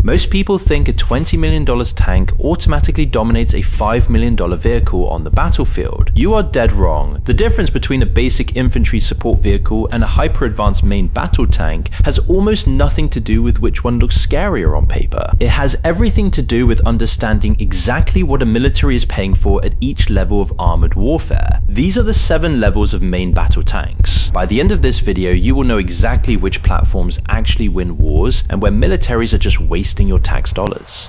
Most people think a $20 million tank automatically dominates a $5 million vehicle on the battlefield. You are dead wrong. The difference between a basic infantry support vehicle and a hyper-advanced main battle tank has almost nothing to do with which one looks scarier on paper. It has everything to do with understanding exactly what a military is paying for at each level of armored warfare. These are the 7 levels of main battle tanks. By the end of this video, you will know exactly which platforms actually win wars and where militaries are just wasting your tax dollars.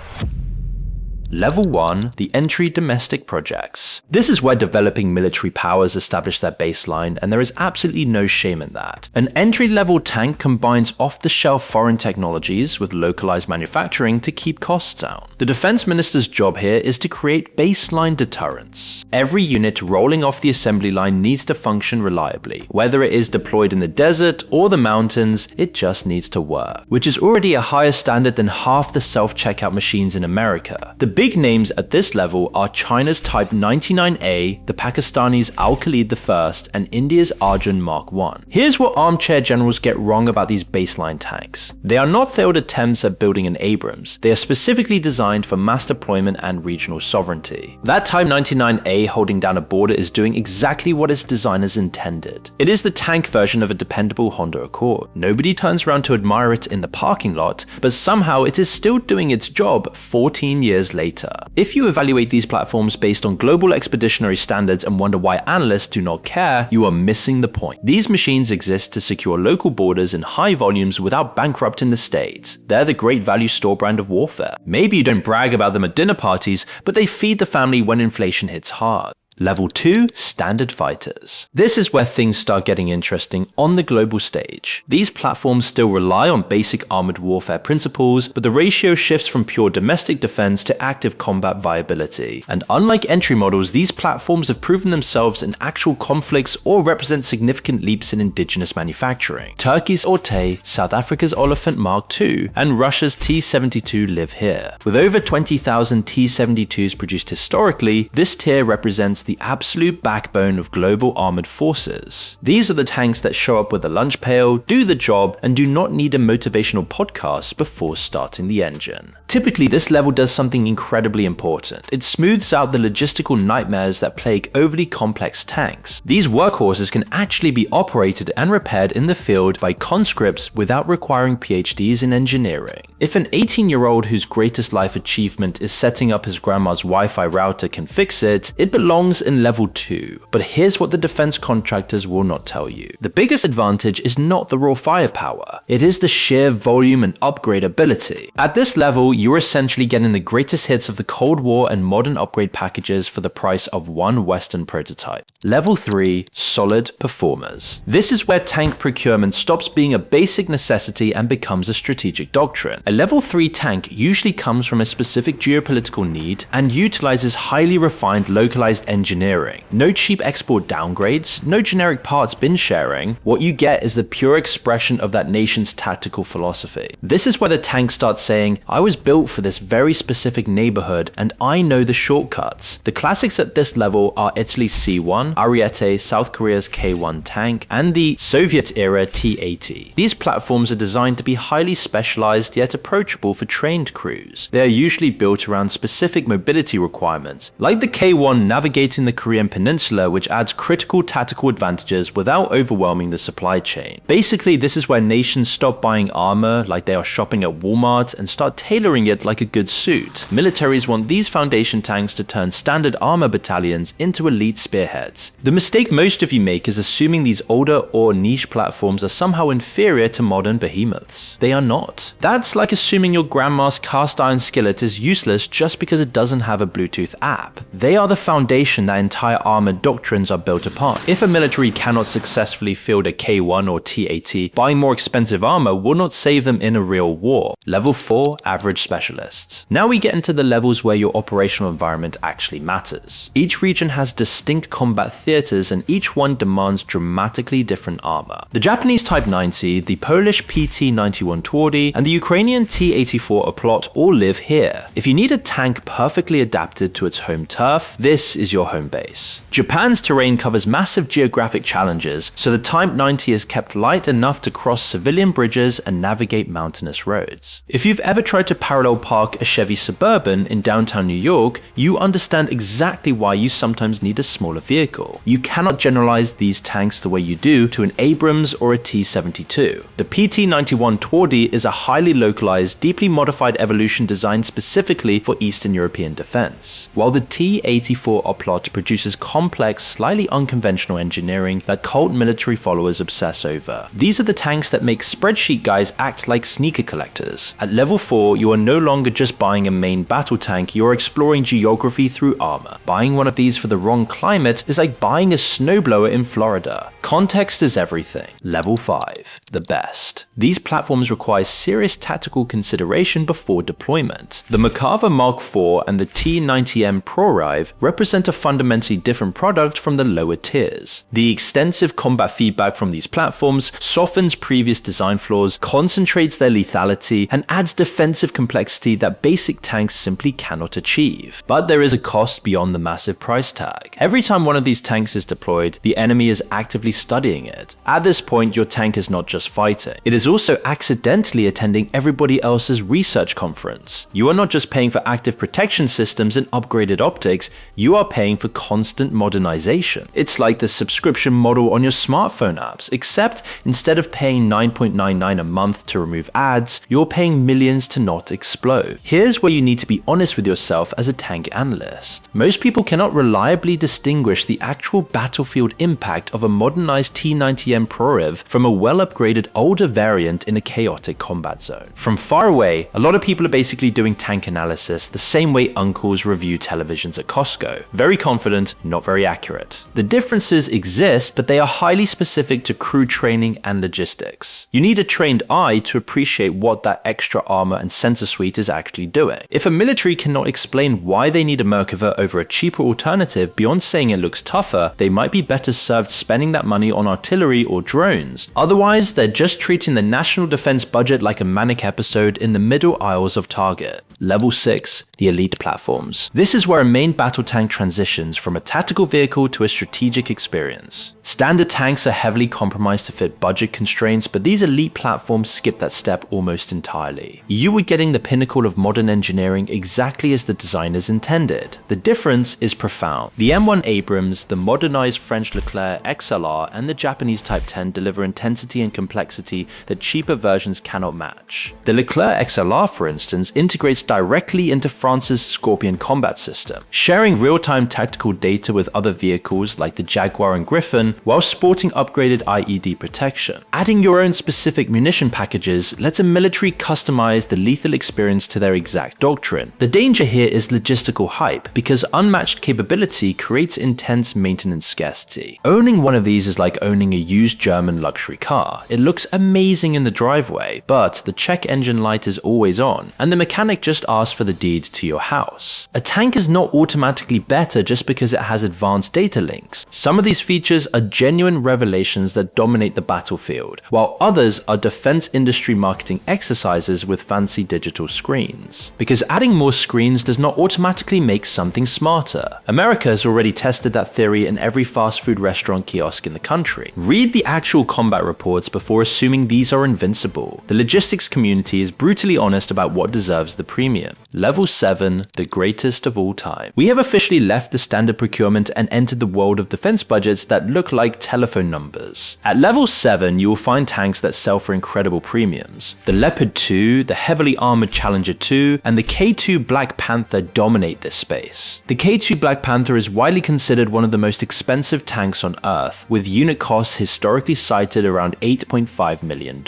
Level 1, the entry domestic projects. This is where developing military powers establish their baseline, and there is absolutely no shame in that. An entry-level tank combines off-the-shelf foreign technologies with localized manufacturing to keep costs down. The defense minister's job here is to create baseline deterrence. Every unit rolling off the assembly line needs to function reliably. Whether it is deployed in the desert or the mountains, it just needs to work, which is already a higher standard than half the self-checkout machines in America. The big names at this level are China's Type 99A, the Pakistani's Al-Khalid I, and India's Arjun Mk-1. Here's what armchair generals get wrong about these baseline tanks. They are not failed attempts at building an Abrams. They are specifically designed for mass deployment and regional sovereignty. That Type 99A holding down a border is doing exactly what its designers intended. It is the tank version of a dependable Honda Accord. Nobody turns around to admire it in the parking lot, but somehow it is still doing its job 14 years later. If you evaluate these platforms based on global expeditionary standards and wonder why analysts do not care, you are missing the point. These machines exist to secure local borders in high volumes without bankrupting the state. They're the great value store brand of warfare. Maybe you don't brag about them at dinner parties, but they feed the family when inflation hits hard. Level 2, standard fighters. This is where things start getting interesting on the global stage. These platforms still rely on basic armored warfare principles, but the ratio shifts from pure domestic defense to active combat viability. And unlike entry models, these platforms have proven themselves in actual conflicts or represent significant leaps in indigenous manufacturing. Turkey's Altay, South Africa's Olifant Mk, and Russia's T-72 live here. With over 20,000 T-72s produced historically, this tier represents the absolute backbone of global armored forces. These are the tanks that show up with a lunch pail, do the job, and do not need a motivational podcast before starting the engine. Typically, this level does something incredibly important. It smooths out the logistical nightmares that plague overly complex tanks. These workhorses can actually be operated and repaired in the field by conscripts without requiring PhDs in engineering. If an 18-year-old whose greatest life achievement is setting up his grandma's Wi-Fi router can fix it, it belongs in level 2. But here's what the defense contractors will not tell you. The biggest advantage is not the raw firepower. It is the sheer volume and upgrade ability. At this level, you're essentially getting the greatest hits of the Cold War and modern upgrade packages for the price of one Western prototype. Level 3, solid performers. This is where tank procurement stops being a basic necessity and becomes a strategic doctrine. A level 3 tank usually comes from a specific geopolitical need and utilizes highly refined localized engineering. No cheap export downgrades, no generic parts bin sharing. What you get is the pure expression of that nation's tactical philosophy. This is where the tank starts saying, I was built for this very specific neighborhood and I know the shortcuts. The classics at this level are Italy's C1, Ariete, South Korea's K1 tank, and the Soviet-era T-80. These platforms are designed to be highly specialized yet approachable for trained crews. They are usually built around specific mobility requirements, like the K1 navigating the Korean peninsula, which adds critical tactical advantages without overwhelming the supply chain. Basically, this is where nations stop buying armor like they are shopping at Walmart and start tailoring it like a good suit. Militaries want these foundation tanks to turn standard armor battalions into elite spearheads. The mistake most of you make is assuming these older or niche platforms are somehow inferior to modern behemoths. They are not. That's like assuming your grandma's cast iron skillet is useless just because it doesn't have a Bluetooth app. They are the foundation that entire armored doctrines are built upon. If a military cannot successfully field a K1 or T-80, buying more expensive armor will not save them in a real war. Level 4, average specialists. Now we get into the levels where your operational environment actually matters. Each region has distinct combat theaters and each one demands dramatically different armor. The Japanese Type 90, the Polish PT-91 Twardy, and the Ukrainian T-84 Oplot all live here. If you need a tank perfectly adapted to its home turf, this is your home base. Japan's terrain covers massive geographic challenges, so the Type 90 is kept light enough to cross civilian bridges and navigate mountainous roads. If you've ever tried to parallel park a Chevy Suburban in downtown New York, you understand exactly why you sometimes need a smaller vehicle. You cannot generalize these tanks the way you do to an Abrams or a T-72. The PT-91 Twardy is a highly localized, deeply modified evolution designed specifically for Eastern European defense, while the T-84 Oplot produces complex, slightly unconventional engineering that cult military followers obsess over. These are the tanks that make spreadsheet guys act like sneaker collectors. At level 4, you are no longer just buying a main battle tank, you are exploring geography through armor. Buying one of these for the wrong climate is like buying a snowblower in Florida. Context is everything. Level 5. The best. These platforms require serious tactical consideration before deployment. The Merkava Mark IV and the T-90M ProRive represent a fundamentally different product from the lower tiers. The extensive combat feedback from these platforms softens previous design flaws, concentrates their lethality, and adds defensive complexity that basic tanks simply cannot achieve. But there is a cost beyond the massive price tag. Every time one of these tanks is deployed, the enemy is actively studying it. At this point, your tank is not just fighting, it is also accidentally attending everybody else's research conference. You are not just paying for active protection systems and upgraded optics, you are paying for constant modernization. It's like the subscription model on your smartphone apps, except instead of paying $9.99 a month to remove ads, you're paying millions to not explode. Here's where you need to be honest with yourself as a tank analyst. Most people cannot reliably distinguish the actual battlefield impact of a modernized T-90M ProRiv from a well-upgraded older variant in a chaotic combat zone. From far away, a lot of people are basically doing tank analysis the same way uncles review televisions at Costco. Very confident, not very accurate. The differences exist, but they are highly specific to crew training and logistics. You need a trained eye to appreciate what that extra armor and sensor suite is actually doing. If a military cannot explain why they need a Merkava over a cheaper alternative beyond saying it looks tougher, they might be better served spending that money on artillery or drones. Otherwise, they're just treating the national defense budget like a manic episode in the middle aisles of Target. Level 6. The elite platforms. This is where a main battle tank transitions from a tactical vehicle to a strategic experience. Standard tanks are heavily compromised to fit budget constraints, but these elite platforms skip that step almost entirely. You are getting the pinnacle of modern engineering exactly as the designers intended. The difference is profound. The M1 Abrams, the modernized French Leclerc XLR, and the Japanese Type 10 deliver intensity and complexity that cheaper versions cannot match. The Leclerc XLR, for instance, integrates directly into France's Scorpion combat system, sharing real-time tactical data with other vehicles like the Jaguar and Griffin, while sporting upgraded IED protection. Adding your own specific munition packages lets a military customize the lethal experience to their exact doctrine. The danger here is logistical hype, because unmatched capability creates intense maintenance scarcity. Owning one of these is like owning a used German luxury car. It looks amazing in the driveway, but the check engine light is always on, and the mechanic just asks for the deed to your house. A tank is not automatically better just because it has advanced data links. Some of these features are genuine revelations that dominate the battlefield, while others are defense industry marketing exercises with fancy digital screens. Because adding more screens does not automatically make something smarter. America has already tested that theory in every fast food restaurant kiosk in the country. Read the actual combat reports before assuming these are invincible. The logistics community is brutally honest about what deserves the premium. Level 7, the greatest of all time. We have officially left the standard procurement and entered the world of defense budgets that look like telephone numbers. At level 7, you will find tanks that sell for incredible premiums. The Leopard 2, the heavily armored Challenger 2, and the K2 Black Panther dominate this space. The K2 Black Panther is widely considered one of the most expensive tanks on Earth, with unit costs historically cited around $8.5 million.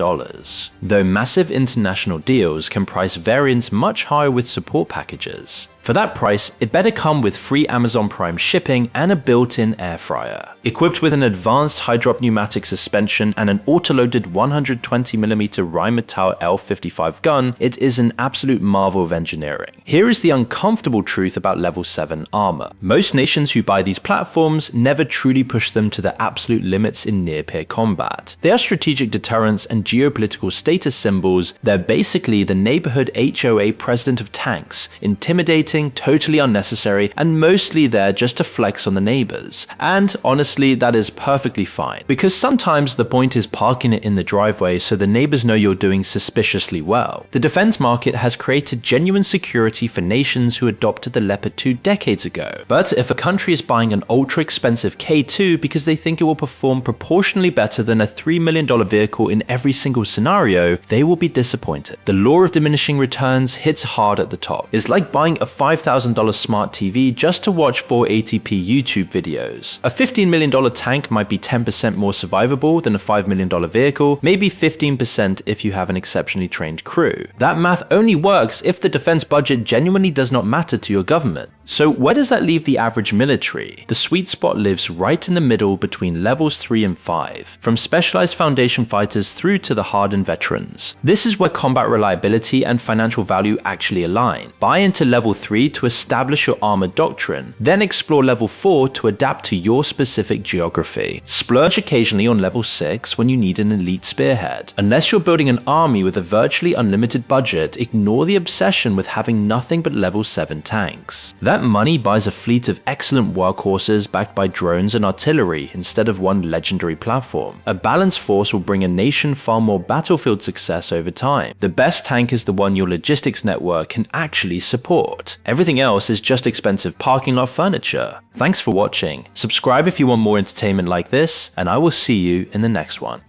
Though massive international deals can price variants much higher with support packages. For that price, it better come with free Amazon Prime shipping and a built-in air fryer. Equipped with an advanced high-drop pneumatic suspension and an auto-loaded 120mm Rheinmetall L55 gun, it is an absolute marvel of engineering. Here is the uncomfortable truth about level 7 armor. Most nations who buy these platforms never truly push them to the absolute limits in near-peer combat. They are strategic deterrents and geopolitical status symbols. They're basically the neighborhood HOA president of tanks, intimidating irritating, totally unnecessary, and mostly there just to flex on the neighbors. And honestly, that is perfectly fine, because sometimes the point is parking it in the driveway so the neighbors know you're doing suspiciously well. The defense market has created genuine security for nations who adopted the Leopard 2 decades ago. But if a country is buying an ultra expensive K2 because they think it will perform proportionally better than a $3 million vehicle in every single scenario, they will be disappointed. The law of diminishing returns hits hard at the top. It's like buying a $5,000 smart TV just to watch 480p YouTube videos. A $15 million tank might be 10% more survivable than a $5 million vehicle, maybe 15% if you have an exceptionally trained crew. That math only works if the defense budget genuinely does not matter to your government. So where does that leave the average military? The sweet spot lives right in the middle between levels 3 and 5, from specialized foundation fighters through to the hardened veterans. This is where combat reliability and financial value actually align. Buy into level 3 to establish your armored doctrine, then explore level 4 to adapt to your specific geography. Splurge occasionally on level 6 when you need an elite spearhead. Unless you're building an army with a virtually unlimited budget, ignore the obsession with having nothing but level 7 tanks. That money buys a fleet of excellent workhorses backed by drones and artillery instead of one legendary platform. A balanced force will bring a nation far more battlefield success over time. The best tank is the one your logistics network can actually support. Everything else is just expensive parking lot furniture. Thanks for watching. Subscribe if you want more entertainment like this, and I will see you in the next one.